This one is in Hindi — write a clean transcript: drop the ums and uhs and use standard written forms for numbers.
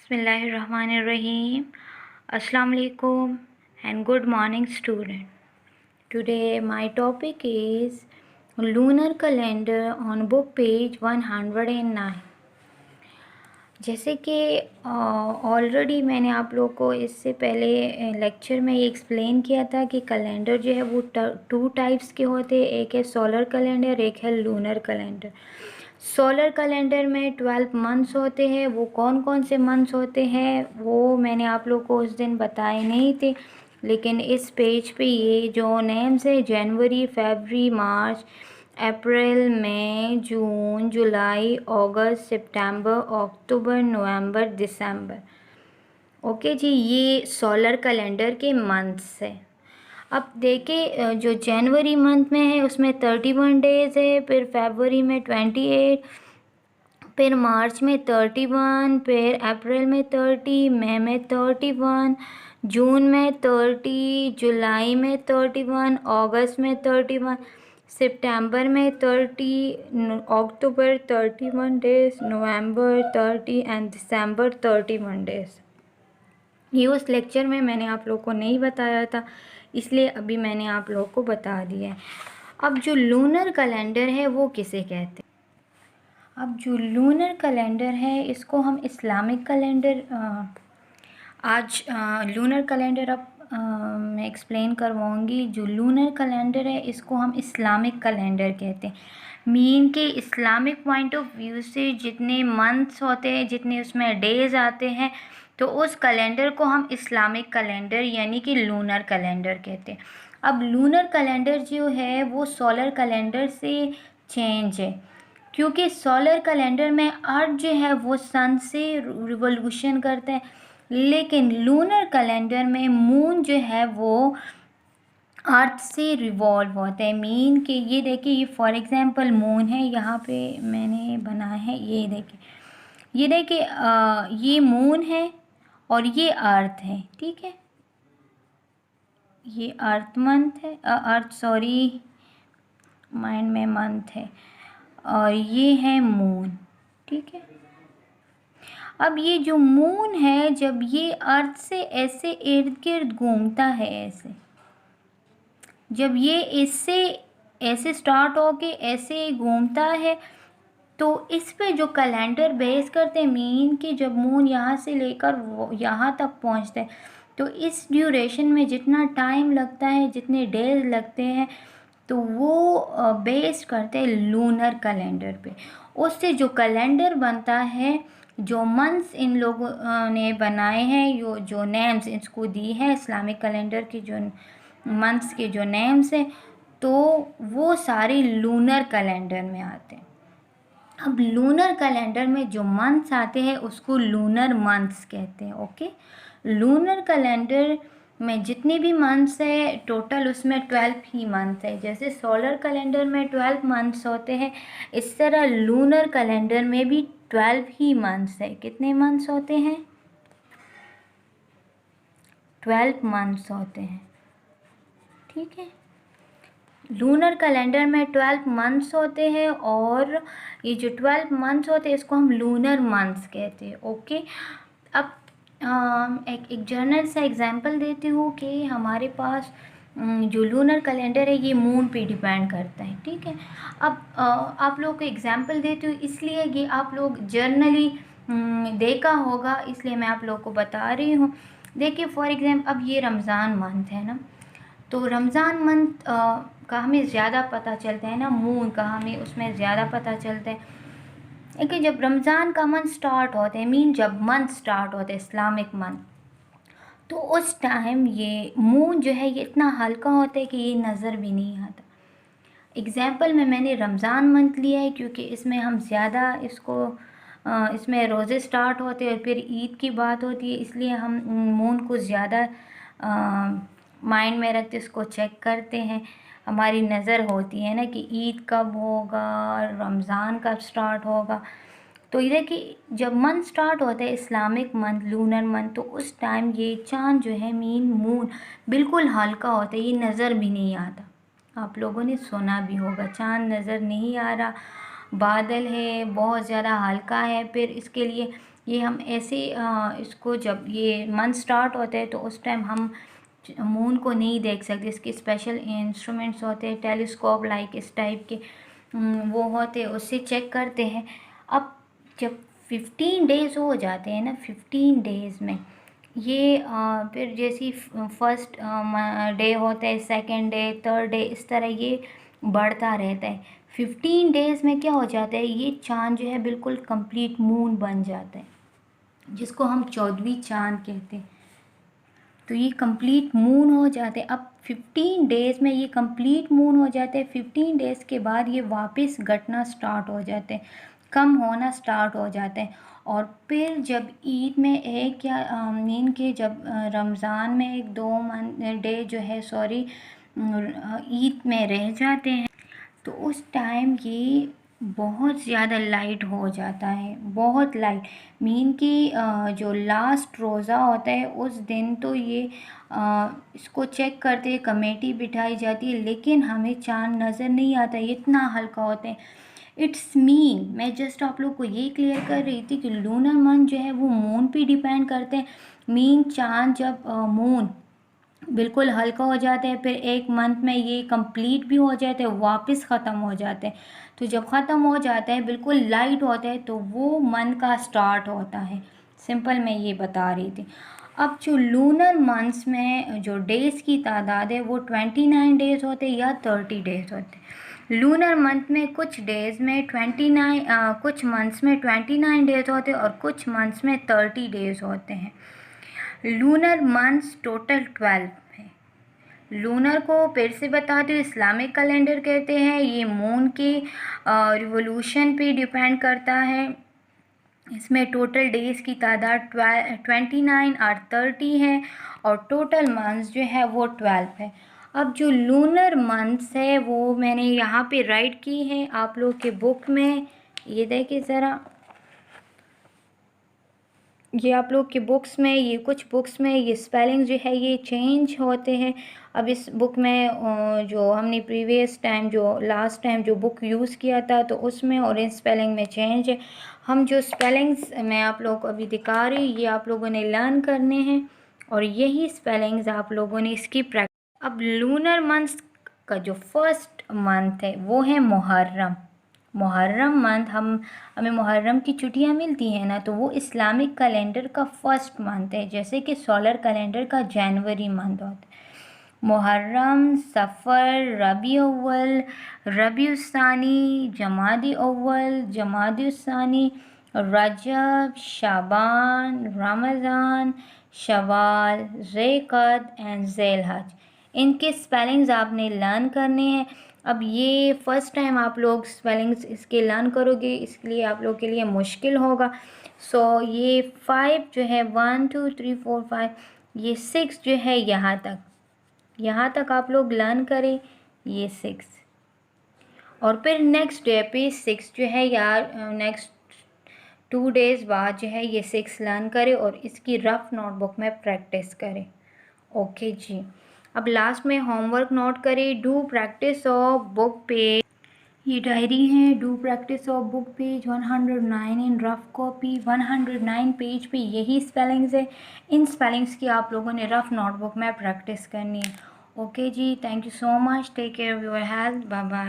Bismillahirrahmanirrahim. Assalamu alaikum and good morning student. Today my topic is lunar calendar on book page 109. जैसे कि ऑलरेडी मैंने आप लोग को इससे पहले लेक्चर में ये एक्सप्लेन किया था कि कैलेंडर जो है वो टू टाइप्स के होते हैं। एक है सोलर कैलेंडर, एक है लूनर कैलेंडर। सोलर कैलेंडर में 12 मंथ्स होते हैं। वो कौन कौन से मंथ्स होते हैं वो मैंने आप लोग को उस दिन बताए नहीं थे, लेकिन इस पेज पे ये जो नेम्स है जनवरी, फरवरी, मार्च, अप्रैल, मई, जून, जुलाई, अगस्त, सितंबर, अक्टूबर, नवंबर, दिसंबर। ओके जी, ये सोलर कैलेंडर के मंथ्स है। अब देखिए जो जनवरी मंथ में है उसमें 31 डेज़ है, फिर फरवरी में 28, फिर मार्च में 31, फिर अप्रैल में 30, मई में 31, जून में 30, जुलाई में 31, अगस्त में 31, सितंबर में 30, अक्टूबर 31 days, November 30 and December 31 days. ये उस लेक्चर में मैंने आप लोग को नहीं बताया था, इसलिए अभी मैंने आप लोग को बता दिया है। अब जो लूनर कैलेंडर है वो किसे कहते हैं? अब जो लूनर कैलेंडर है इसको हम इस्लामिक कैलेंडर लूनर कैलेंडर अब मैं एक्सप्लेन करवाऊँगी। जो लूनर कैलेंडर है इसको हम इस्लामिक कैलेंडर कहते हैं। मीन के इस्लामिक पॉइंट ऑफ व्यू से जितने मंथ्स होते हैं, जितने उसमें डेज आते हैं, तो उस कैलेंडर को हम इस्लामिक कैलेंडर यानी कि लूनर कैलेंडर कहते हैं। अब लूनर कैलेंडर जो है वो सोलर कैलेंडर से चेंज है, क्योंकि सोलर कैलेंडर में अर्थ जो है वो सन से रिवोल्यूशन करता है, लेकिन लूनर कैलेंडर में मून जो है वो अर्थ से रिवॉल्व होता है। मीन कि ये देखिए, ये फॉर एग्जांपल मून है, यहाँ पे मैंने बनाया है, ये देखिए ये मून है और ये अर्थ है, ठीक है। ये अर्थ मंथ है, माइंड में मंथ है, और ये है मून, ठीक है। अब ये जो मून है जब ये अर्थ से ऐसे इर्द गिर्द घूमता है, ऐसे जब ये इससे ऐसे स्टार्ट होके ऐसे घूमता है, तो इस पे जो कैलेंडर बेस करते हैं, मीन कि जब मून यहाँ से लेकर यहाँ तक पहुँचता है, तो इस ड्यूरेशन में जितना टाइम लगता है, जितने डेज लगते हैं, तो वो बेस करते हैं लूनर कैलेंडर पे। उससे जो कैलेंडर बनता है, जो मंथ्स इन लोगों ने बनाए हैं, जो नेम्स इसको दी है इस्लामिक कैलेंडर की, जो मंथ्स के जो नेम्स हैं, तो वो सारे लूनर कैलेंडर में आते हैं। अब लूनर कैलेंडर में जो मंथ्स आते हैं उसको लूनर मंथ्स कहते हैं। ओके, लूनर कैलेंडर में जितने भी मंथ्स है टोटल उसमें 12 ही मंथ है। जैसे सोलर कैलेंडर में 12 मंथ्स होते हैं, इस तरह लूनर कैलेंडर में भी 12 ही मंथ्स है। कितने मंथ्स होते हैं? 12 मंथ्स होते हैं, ठीक है। लूनर कैलेंडर में 12 मंथ्स होते हैं, और ये जो 12 मंथ्स होते हैं इसको हम लूनर मंथ्स कहते हैं। ओके, अब एक जनरल सा एग्जांपल देती हूँ कि हमारे पास जो लूनर कैलेंडर है ये मून पे डिपेंड करता है, ठीक है। अब आप लोग को एग्जांपल देती हूँ, इसलिए ये आप लोग जर्नली देखा होगा, इसलिए मैं आप लोग को बता रही हूँ। देखिए फॉर एग्जांपल, अब ये रमज़ान मंथ है ना, तो रमज़ान मंथ का हमें ज़्यादा पता चलता है ना, मून का हमें उसमें ज़्यादा पता चलता है। लेकिन जब रमज़ान का मंथ स्टार्ट होता है, मीन जब मंथ स्टार्ट होता है इस्लामिक मंथ, तो उस टाइम ये मून जो है ये इतना हल्का होता है कि ये नज़र भी नहीं आता। एग्ज़ाम्पल में मैंने रमज़ान मंथ लिया है क्योंकि इसमें हम ज़्यादा इसमें रोज़े स्टार्ट होते हैं और फिर ईद की बात होती है, इसलिए हम मून को ज़्यादा माइंड में रखते इसको चेक करते हैं। हमारी नज़र होती है ना कि ईद कब होगा, रमज़ान कब स्टार्ट होगा। तो ये कि जब मंथ स्टार्ट होता है इस्लामिक मंथ, लूनर मंथ, तो उस टाइम ये चाँद जो है, मीन मून बिल्कुल हल्का होता है, ये नज़र भी नहीं आता। आप लोगों ने सुना भी होगा, चाँद नज़र नहीं आ रहा, बादल है बहुत ज़्यादा हल्का है, फिर इसके लिए ये हम ऐसे इसको जब ये मंथ स्टार्ट होता है तो उस टाइम हम मून को नहीं देख सकते। इसके स्पेशल इंस्ट्रूमेंट्स होते हैं, टेलीस्कोप लाइक इस टाइप के वो होते हैं, उससे चेक करते हैं। अब जब 15 डेज़ हो जाते हैं ना, 15 डेज़ में ये फिर जैसी फर्स्ट डे होता है, सेकंड डे, थर्ड डे, इस तरह ये बढ़ता रहता है। 15 डेज़ में क्या हो जाता है, ये चाँद जो है बिल्कुल कंप्लीट मून बन जाता है, जिसको हम 14वीं चाँद कहते हैं। तो ये कंप्लीट मून हो जाते हैं। अब 15 डेज़ में ये कंप्लीट मून हो जाते हैं। 15 डेज़ के बाद ये वापस घटना स्टार्ट हो जाते हैं, कम होना स्टार्ट हो जाते हैं। और फिर जब ईद में एक या मीन के जब रमज़ान में 1-2 डे जो है सॉरी ईद में रह जाते हैं, तो उस टाइम ये बहुत ज़्यादा लाइट हो जाता है, बहुत लाइट। मीन कि जो लास्ट रोज़ा होता है उस दिन तो ये इसको चेक करते हैं, कमेटी बिठाई जाती है, लेकिन हमें चाँद नज़र नहीं आता, ये इतना हल्का होता है। इट्स मीन मैं जस्ट आप लोग को ये क्लियर कर रही थी कि लूनर मंथ जो है वो मून पे डिपेंड करते हैं। मीन चाँद जब मून बिल्कुल हल्का हो जाता है, फिर एक मंथ में ये कंप्लीट भी हो जाते हैं, वापस ख़त्म हो जाते हैं। तो जब ख़त्म हो जाता है, बिल्कुल लाइट होता है, तो वो मंथ का स्टार्ट होता है। सिंपल मैं ये बता रही थी। अब जो लूनर मंथ्स में जो डेज़ की तादाद है वो 29 डेज़ होते हैं या 30 डेज़ होते हैं। लूनर मंथ में कुछ डेज़ में 29 कुछ मंथ्स में 29 डेज़ होते हैं और कुछ मंथ्स में 30 डेज़ होते हैं। लूनर मंथ्स टोटल 12 है। लूनर को फिर से बताते हुए इस्लामिक कैलेंडर कहते हैं। ये मून के रिवोल्यूशन पे डिपेंड करता है। इसमें टोटल डेज़ की तादाद 29 और 30 है और टोटल मंथ्स जो है वो 12 है। अब जो लूनर मंथ्स है वो मैंने यहाँ पे राइट की है आप लोग के बुक में, ये देखिए ज़रा, ये आप लोग के बुक्स में, ये कुछ बुक्स में ये स्पेलिंग जो है ये चेंज होते हैं। अब इस बुक में जो हमने प्रीवियस टाइम जो लास्ट टाइम जो बुक यूज़ किया था तो उसमें और इन स्पेलिंग में चेंज है। हम जो स्पेलिंग्स मैं आप लोगों को अभी दिखा रही हूँ ये आप लोगों ने लर्न करने हैं और यही स्पेलिंग्स आप लोगों ने इसकी प्रैक्टिस। अब लूनर मंथ्स का जो फर्स्ट मंथ है वो है मुहर्रम। मुहर्रम मंथ हमें मुहर्रम की छुट्टियां मिलती हैं ना, तो वो इस्लामिक कैलेंडर का फर्स्ट मंथ है, जैसे कि सोलर कैलेंडर का जनवरी मंथ होता है। मुहर्रम, सफ़र, रबी अव्वल, रबी सानी, जमादी अव्वल, जमादी सानी, रजब, शाबान, रमज़ान, शवाल, ज़ेक़द एंड ज़ेलहज, इनके स्पेलिंग्स आपने लर्न करने हैं। अब ये फर्स्ट टाइम आप लोग स्पेलिंग्स इसके लर्न करोगे, इसलिए आप लोग के लिए मुश्किल होगा। सो ये 5 जो है 1 2 3 4 5, ये 6 जो है यहाँ तक आप लोग लर्न करें, ये 6। और फिर नेक्स्ट डे पे 6 जो है यार नेक्स्ट 2 डेज़ बाद जो है ये 6 लर्न करें और इसकी रफ़ नोटबुक में प्रैक्टिस करें। ओके जी। अब लास्ट में होमवर्क नोट करें, do practice of book page, ये डायरी है, do practice of book page 109 in rough copy. 109 page पे यही स्पेलिंग्स है, इन स्पेलिंग्स की आप लोगों ने रफ नोटबुक में प्रैक्टिस करनी है। ओके जी, thank you so much, take care of your health, bye bye.